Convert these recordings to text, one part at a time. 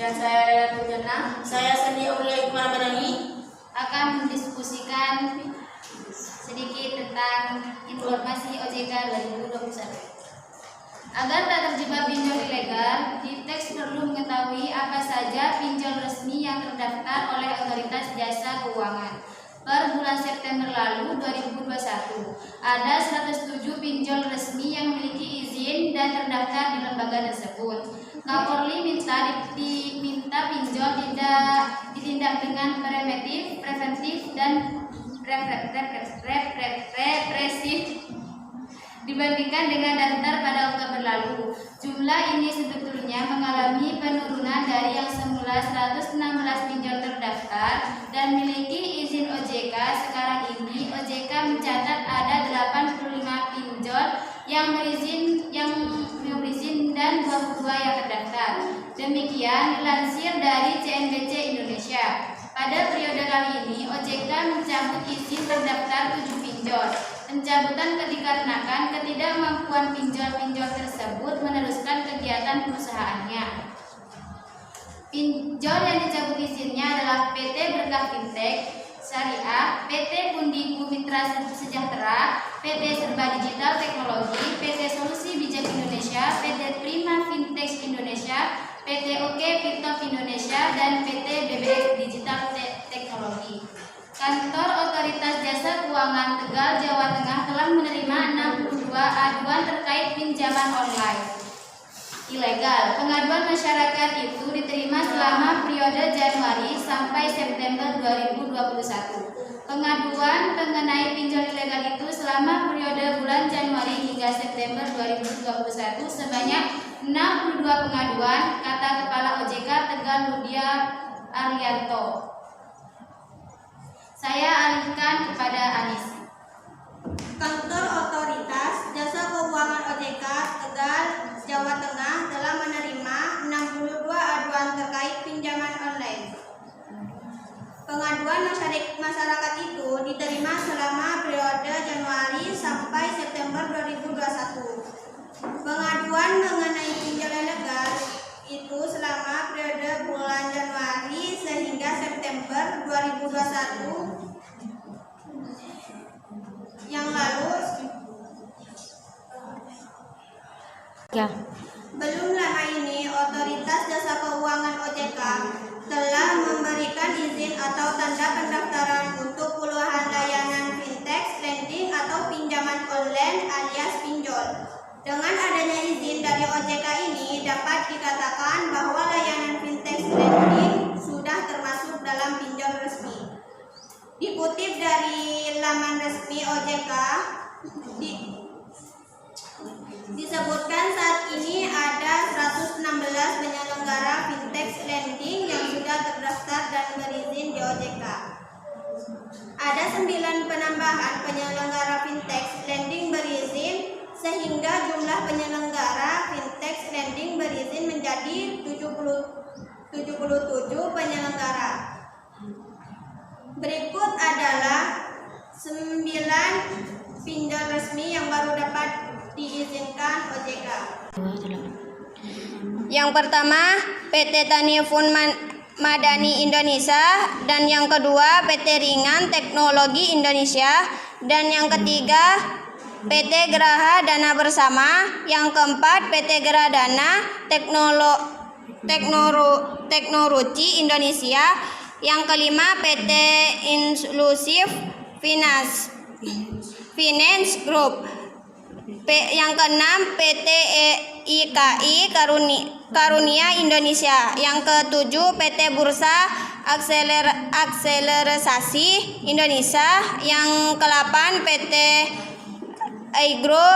Dan saya Rujana. Saya Sandi Aulia Hikmah Ramadhani akan mendiskusikan sedikit tentang informasi OJK 2021. Agar tak terjebak pinjol ilegal, Fintech perlu mengetahui apa saja pinjol resmi yang terdaftar oleh Otoritas Jasa Keuangan. Per bulan September lalu 2021, ada 107 pinjol resmi yang memiliki izin dan terdaftar di lembaga tersebut. Kapolri minta pinjol tidak ditindak dengan preventif dan represif dibandingkan dengan daftar pada Oktober lalu. Jumlah ini sebetulnya mengalami penurunan dari yang semula 116 pinjol terdaftar dan memiliki izin OJK. Sekarang ini OJK mencatat ada 85 pinjol yang berizin dan 22 yang terdaftar. Demikian dilansir dari CNBC Indonesia. Pada periode kali ini OJK mencabut izin terdaftar 7 pinjol. Pencabutan dikarenakan ketidakmampuan pinjol-pinjol tersebut meneruskan kegiatan perusahaannya. Pinjol yang dicabut izinnya adalah PT Berkah Fintech Syariah, PT Pundiku Mitra Sejahtera, PT Serba Digital Teknologi, PT Solusi Bijak Indonesia, PT Prima Fintech Indonesia, PT Oke Pitop Indonesia, dan PT BBX Digital Teknologi. Kantor Otoritas Jasa Keuangan Tegal, Jawa Tengah telah menerima 62 aduan terkait pinjaman online ilegal. Pengaduan masyarakat itu diterima selama periode Januari sampai September 2021. Pengaduan mengenai pinjol ilegal itu selama periode bulan Januari hingga September 2021 sebanyak 62 pengaduan, kata Kepala OJK Tegal Ludia Arianto. Saya alihkan kepada Anis. Kantor Otoritas Jasa Keuangan OJK Tegal, Jawa Tengah telah menerima 62 aduan terkait pinjaman online. Pengaduan masyarakat itu diterima selama periode Januari sampai September 2021. Pengaduan mengenai pinjol ilegal itu selama periode bulan Januari sehingga September 2021 yang lalu. Belum lama ini Otoritas Jasa Keuangan OJK telah memberikan izin atau tanda pendaftaran untuk puluhan layanan fintech, lending atau pinjaman online alias pinjol. Dengan adanya izin dari OJK ini dapat dikatakan bahwa layanan fintech lending sudah termasuk dalam pinjol resmi. Dikutip dari laman resmi OJK, disebutkan saat ini ada 116 penyelenggara fintech lending yang sudah terdaftar dan berizin di OJK. Ada 9 penambahan penyelenggara fintech lending berizin sehingga jumlah penyelenggara fintech lending berizin menjadi 77 penyelenggara. Berikut adalah 9 pinjol resmi yang baru dapat diizinkan OJK. Yang pertama, PT Tanifun Madani Indonesia, dan yang kedua PT Ringan Teknologi Indonesia, dan yang ketiga PT Geraha Dana Bersama, yang keempat PT Geraha Dana Teknoruci Indonesia, yang kelima PT Inclusive Finance Group, yang keenam PT IKI Karunia Indonesia, yang ketujuh PT Bursa Akselerasi Indonesia, yang ke-8 PT Agro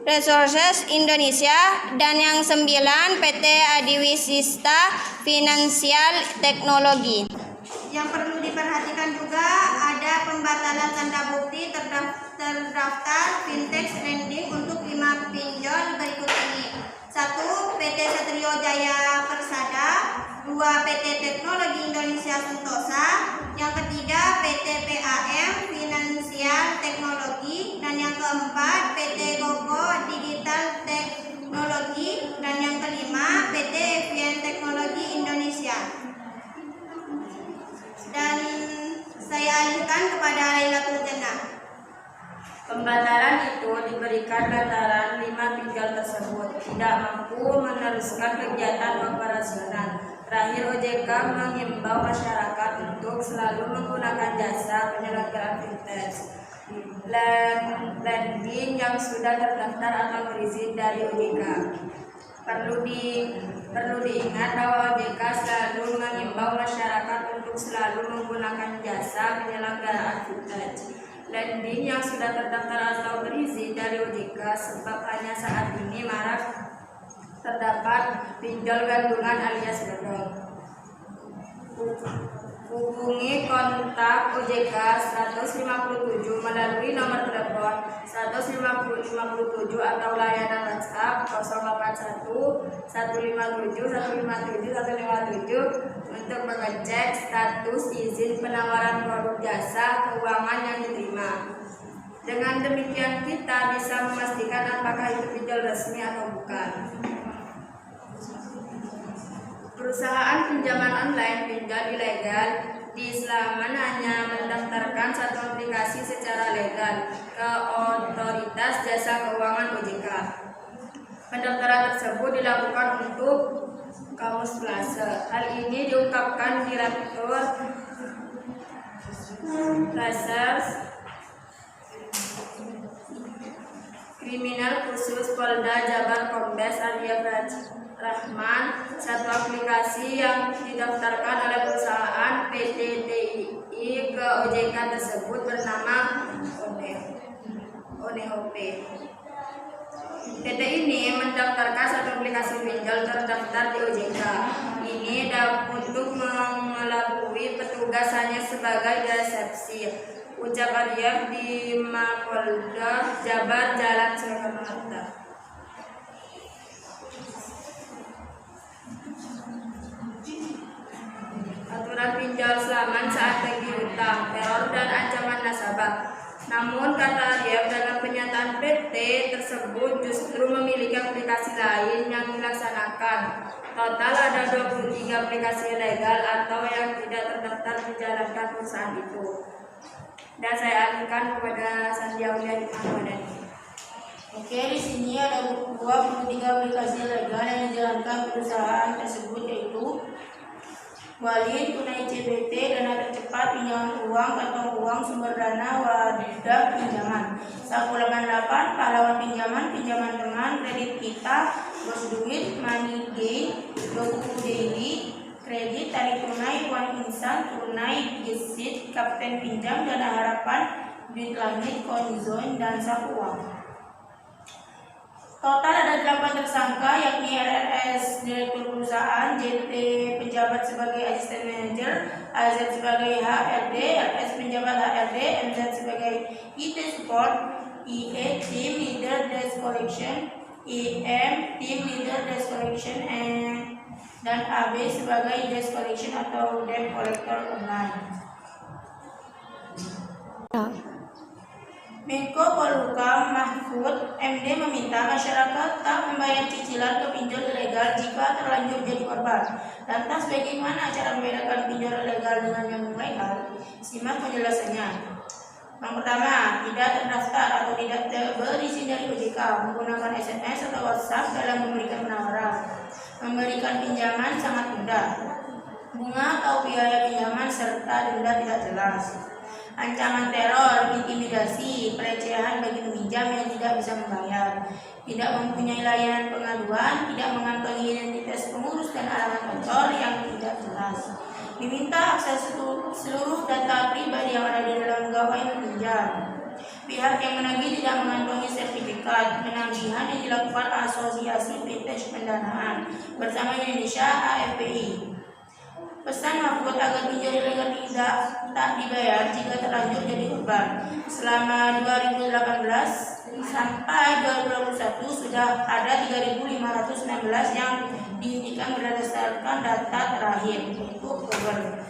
Resources Indonesia, dan yang 9 PT Adiwisista Finansial Teknologi. Yang perlu diperhatikan juga ada pembatalan tanda bukti terdaftar fintech lending untuk 5 pinjol berikut ini. 1. PT Satrio Jaya Persada, 2. PT Teknologi Indonesia Sentosa, yang ketiga PT PAM Finansial Teknologi, dan yang keempat PT Gogo Digital Teknologi, dan yang kelima PT kepada Lailatul Jannah. Pembatalan itu diberikan lantaran 5 pinjol tersebut tidak mampu meneruskan kegiatan operasional. Terakhir, OJK mengimbau masyarakat untuk selalu menggunakan jasa penyelenggaraan vintage lending yang sudah terdaftar atau berizin dari OJK. Perlu diingat bahwa OJK selalu mengimbau masyarakat untuk selalu menggunakan jasa penyelenggaraan vintage lending yang sudah terdaftar atau berizin dari OJK, sebab hanya saat ini marak terdapat pinjol gandungan alias bodong. Hubungi kontak OJK 157 melalui nomor telepon 157 atau layanan WhatsApp 081 157 157 157 untuk mengecek status izin penawaran produk jasa keuangan yang diterima. Dengan demikian kita bisa memastikan apakah itu pinjol resmi atau bukan. Perusahaan pinjaman online pinjol ilegal di Sleman hanya mendaftarkan satu aplikasi secara legal ke Otoritas Jasa Keuangan OJK. Pendaftaran tersebut dilakukan untuk kamuflase. Hal ini diungkapkan Direktur Reserse Kriminal Khusus Polda Jabar Kombes Arya Rahman. Satu aplikasi yang didaftarkan oleh perusahaan PT TII ke OJK tersebut bernama ONEHOP. PT ini mendaftarkan satu aplikasi pinjol terdaftar di OJK. Ini untuk mengelabui petugas hanya sebagai resepsi, ucap Arya di Mapolda Jabar Jalan Soekarno-Hatta. Aturan pinjol Sleman saat tagih utang, teror dan ancaman nasabah. Namun kata Arya, dalam pernyataan PT tersebut justru memiliki aplikasi lain yang dilaksanakan. Total ada 23 aplikasi legal atau yang tidak terdaftar dijalankan perusahaan itu. Dan saya alihkan kepada Sandiaulia Ahmadani. Oke, di sini ada 23 aplikasi legal yang dijalankan perusahaan tersebut, yaitu Walid, Tunai CBT, Dana Tercepat, Pinjaman Uang, Kantong Uang, Sumber Dana, Wadah Pinjaman, Saku 88, Pahlawan Pinjaman, Pinjaman Teman, Kredit Kita, Bos Duit, Money Gain, Dokuku Daily, Kredit, Tarik Tunai, Uang Instan, Tunai, Gesit, Kapten Pinjam, Dana Harapan, Duit Langit, Konjoin, dan Saku Uang. Total ada 8 tersangka, yakni RRS Direktur Perusahaan, JT penjabat sebagai Asisten Manajer, AZ sebagai HRD, RS penjabat HRD, MZ sebagai IT Support, IE Team Leader Desk Collection, IM Team Leader Desk Collection, dan AB sebagai Desk Collection atau Debt Collector Online. Menko Polhukam Mahfud MD meminta masyarakat tak membayar cicilan ke pinjol ilegal jika terlanjur jadi korban. Lantas bagaimana cara membedakan pinjol ilegal dengan yang legal? Simak penjelasannya. Yang pertama, tidak terdaftar atau tidak berizin dari OJK, menggunakan SMS atau WhatsApp dalam memberikan penawaran. Memberikan pinjaman sangat mudah. Bunga atau biaya pinjaman serta denda tidak jelas. Ancaman teror, intimidasi, pelecehan bagi peminjam yang tidak bisa membayar, tidak mempunyai layanan pengaduan, tidak mengantongi identitas pengurus dan alamat kantor yang tidak jelas. Diminta akses seluruh data pribadi yang ada di dalam gawai peminjam. Pihak yang menagih tidak mengantongi sertifikat penagihan yang dilakukan Asosiasi Vintage Pendanaan bersama Indonesia AFPI. Pesan Mahfud agar pinjol ilegal tak dibayar jika terlanjur jadi korban. Selama 2018 sampai 2021 sudah ada 3.516 yang dihentikan berdasarkan data terakhir untuk Oktober.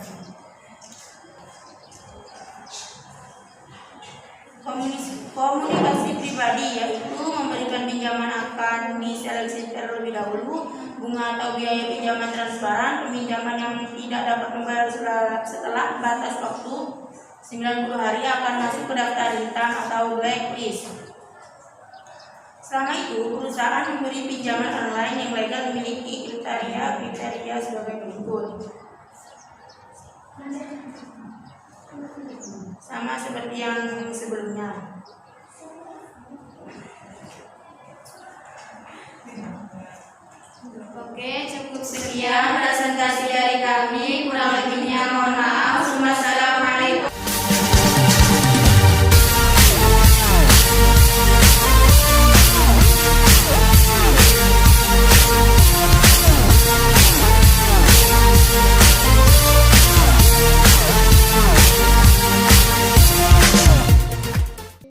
Komunikasi pribadi, yaitu memberikan pinjaman akan diseleksi terlebih dahulu, bunga atau biaya pinjaman transparan, peminjaman yang tidak dapat membayar setelah batas waktu 90 hari akan masuk ke daftar hitam atau blacklist. Selama itu, perusahaan memberi pinjaman online yang legal memiliki kriteria sebagai berikut. Sama seperti yang sebelumnya. Oke, cukup sekian presentasi dari kami. Kurang lebihnya mohon maaf.